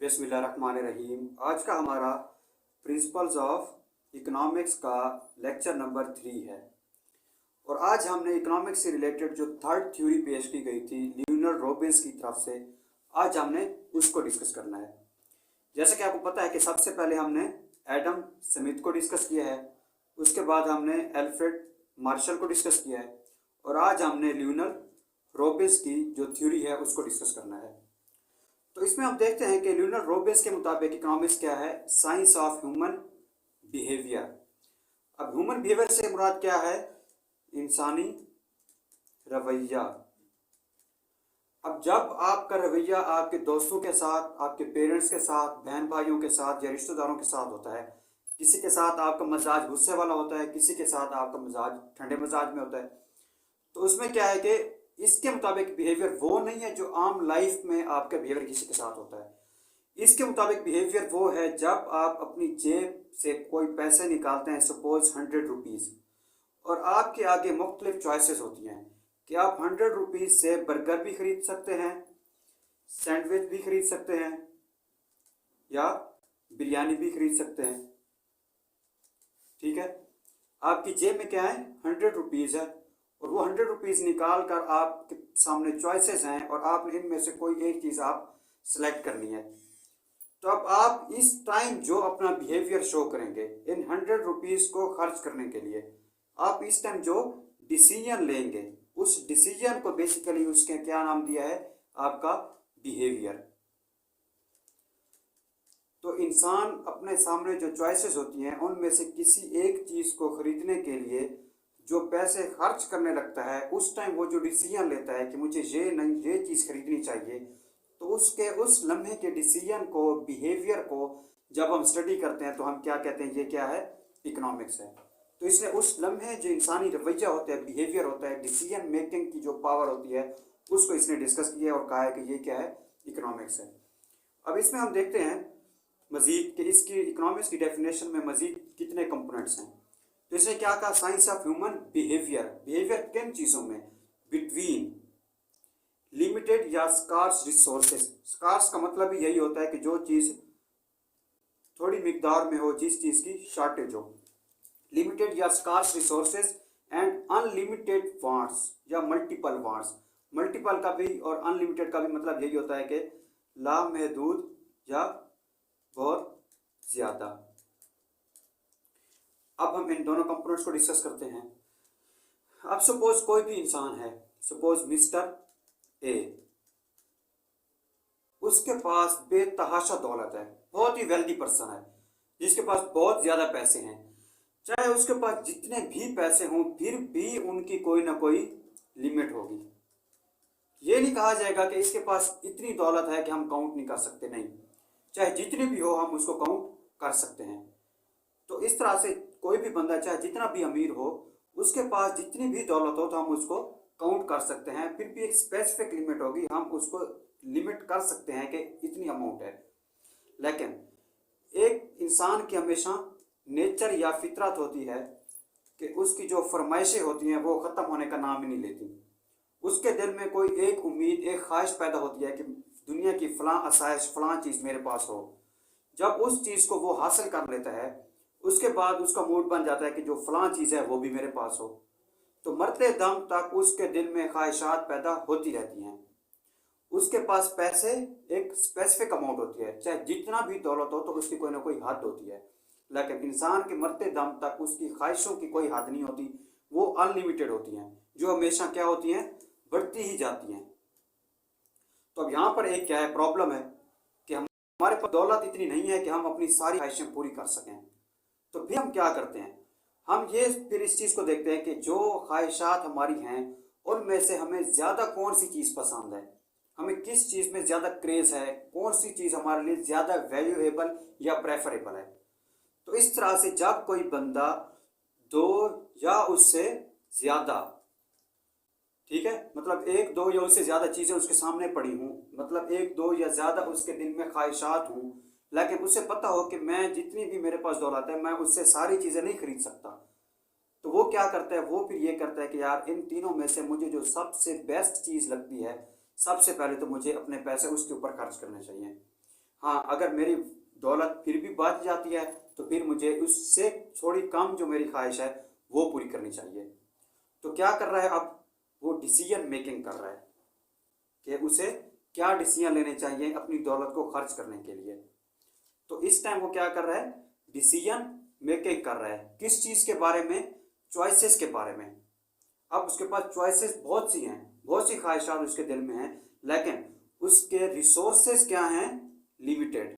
बिस्मिल्लाहिर्रहमानिर्रहीम। आज का हमारा प्रिंसिपल्स ऑफ इकोनॉमिक्स का लेक्चर नंबर 3 है और आज हमने इकोनॉमिक्स से रिलेटेड जो थर्ड थ्योरी पेश की गई थी लियोनार्ड रॉबिन्स की तरफ से, आज हमने उसको डिस्कस करना है। जैसे कि आपको पता है कि सबसे पहले हमने एडम स्मिथ को डिस्कस किया है, उसके बाद हमने एल्फ्रेड मार्शल को डिस्कस किया है और आज हमने लियोनार्ड रॉबिन्स की जो थ्योरी है उसको डिस्कस करना है। तो इसमें हम देखते हैं कि लियोनार्ड रॉबिन्स के मुताबिक इकोनॉमिक्स क्या है? Science of human behaviour. अब ह्यूमन बिहेवियर से मुराद क्या है? इंसानी रवैया। अब जब आपका रवैया आपके दोस्तों के साथ, आपके पेरेंट्स के साथ, बहन भाइयों के साथ या रिश्तेदारों के साथ होता है, किसी के साथ आपका मिजाज गुस्से वाला होता है, किसी के साथ आपका मिजाज ठंडे मिजाज में होता है, तो उसमें क्या है कि इसके मुताबिक बिहेवियर वो नहीं है जो आम लाइफ में आपका बिहेवियर किसी के साथ होता है। इसके मुताबिक बिहेवियर वो है जब आप अपनी जेब से कोई पैसे निकालते हैं, सपोज 100 रुपीज़, और आपके आगे मुख्तलिफ चॉइसेस होती हैं कि आप 100 रुपीज़ से बर्गर भी खरीद सकते हैं, सैंडविच भी खरीद सकते हैं या बिरयानी भी खरीद सकते हैं। ठीक है, आपकी जेब में क्या है? 100 रुपीज़ है और वो 100 रुपीज़ निकाल कर आपके सामने चॉइसेस हैं और आपने इनमें से कोई एक चीज़ आप सेलेक्ट करनी है। तो अब आप इस टाइम जो अपना बिहेवियर शो करेंगे इन 100 रुपीज़ को खर्च करने के लिए, आप इस टाइम जो डिसीजन लेंगे उस डिसीजन को बेसिकली उसके क्या नाम दिया है? आपका बिहेवियर। तो इंसान अपने सामने जो चॉइसेस होती हैं उनमें से किसी एक चीज़ को खरीदने के लिए जो पैसे खर्च करने लगता है, उस टाइम वो जो डिसीजन लेता है कि मुझे ये नहीं ये चीज़ खरीदनी चाहिए, तो उसके उस लम्हे के डिसीजन को, बिहेवियर को जब हम स्टडी करते हैं तो हम क्या कहते हैं? ये क्या है? इकोनॉमिक्स है। तो इसने उस लम्हे जो इंसानी रवैया होता है, बिहेवियर होता है, डिसीजन मेकिंग की जो पावर होती है, उसको इसने डिस्कस किया और कहा है कि ये क्या है? इकोनॉमिक्स है। अब इसमें हम देखते हैं मज़ीद कि इसकी इकोनॉमिक्स की डेफिनेशन में मज़ीद कितने कंपोनेंट्स हैं। तो इसने क्या कहा? Science of human behaviour. Behaviour किन चीज़ों में? बिटवीन लिमिटेड या स्कार्स रिसोर्सेज। स्कार्स का मतलब भी यही होता है कि जो चीज़ थोड़ी मिकदार में हो, जिस चीज़ की शॉर्टेज हो। लिमिटेड या scarce resources and unlimited wants या मल्टीपल वांट्स। मल्टीपल का भी और अनलिमिटेड का भी मतलब यही होता है कि लामहदूद या बहुत ज़्यादा। अब हम इन दोनों कंपोनेंट्स को डिस्कस करते हैं। अब सपोज कोई भी इंसान है, सपोज मिस्टर ए, उसके पास बेतहाशा दौलत है, बहुत ही वेल्दी पर्सन है जिसके पास बहुत ज़्यादा पैसे हैं। चाहे उसके पास जितने भी पैसे हों फिर भी उनकी कोई ना कोई लिमिट होगी। ये नहीं कहा जाएगा कि इसके पास इतनी दौलत है कि हम काउंट नहीं कर सकते, नहीं, चाहे जितनी भी हो हम उसको काउंट कर सकते हैं। तो इस तरह से कोई भी बंदा चाहे जितना भी अमीर हो, उसके पास जितनी भी दौलत हो तो हम उसको काउंट कर सकते हैं। फिर भी एक स्पेसिफिक लिमिट होगी, हम उसको लिमिट कर सकते हैं कि इतनी अमाउंट है। लेकिन एक इंसान की हमेशा नेचर या फितरत होती है कि उसकी जो फरमाइशें होती हैं वो ख़त्म होने का नाम ही नहीं लेती। उसके दिल में कोई एक उम्मीद, एक ख्वाहिश पैदा होती है कि दुनिया की फ़लाँ आसाइश, फ़लाँ चीज़ मेरे पास हो। जब उस चीज़ को वो हासिल कर लेता है उसके बाद उसका मूड बन जाता है कि जो फ़लाँ चीज़ है वो भी मेरे पास हो। तो मरते दम तक उसके दिल में ख्वाहिशात पैदा होती रहती हैं। उसके पास पैसे एक स्पेसिफिक अमाउंट होती है, चाहे जितना भी दौलत हो तो उसकी कोई ना कोई हद होती है। लेकिन इंसान के मरते दम तक उसकी ख्वाहिशों की कोई हद नहीं होती, वो अनलिमिटेड होती हैं, जो हमेशा क्या होती हैं? बढ़ती ही जाती हैं। तो अब यहाँ पर एक क्या है? प्रॉब्लम है कि हमारे पास दौलत इतनी नहीं है कि हम अपनी सारी ख्वाहिशें पूरी कर सकें। तो फिर हम क्या करते हैं? हम ये फिर इस चीज़ को देखते हैं कि जो ख्वाहिशात हमारी हैं उनमें से हमें ज़्यादा कौन सी चीज़ पसंद है, हमें किस चीज़ में ज़्यादा क्रेज़ है, कौन सी चीज़ हमारे लिए ज़्यादा वैल्यूएबल या प्रेफरेबल है। तो इस तरह से जब कोई बंदा दो या उससे ज़्यादा, ठीक है, मतलब एक दो या उससे ज़्यादा चीज़ें उसके सामने पड़ी हूँ, मतलब एक दो या ज़्यादा उसके दिल में ख्वाहिशात हूँ, लेकिन उसे पता हो कि मैं जितनी भी मेरे पास दौलत है मैं उससे सारी चीज़ें नहीं खरीद सकता, तो वो क्या करता है? वो फिर ये करता है कि यार इन तीनों में से मुझे जो सबसे बेस्ट चीज़ लगती है, सबसे पहले तो मुझे अपने पैसे उसके ऊपर खर्च करने चाहिए। हाँ, अगर मेरी दौलत फिर भी बच जाती है तो फिर मुझे उससे थोड़ी कम जो मेरी ख्वाहिश है वो पूरी करनी चाहिए। तो क्या कर रहा है अब, वो डिसीजन मेकिंग कर रहा है कि उसे क्या डिसीजन लेने चाहिए अपनी दौलत को खर्च करने के लिए। तो इस टाइम वो क्या कर रहा है, डिसीजन मेकिंग कर रहा है। किस चीज़ के बारे में, चॉइसेस के बारे में। अब उसके पास चॉइसेस बहुत सी हैं, बहुत सी ख्वाहिशात उसके दिल में हैं, लेकिन उसके रिसोर्सेस क्या हैं, लिमिटेड।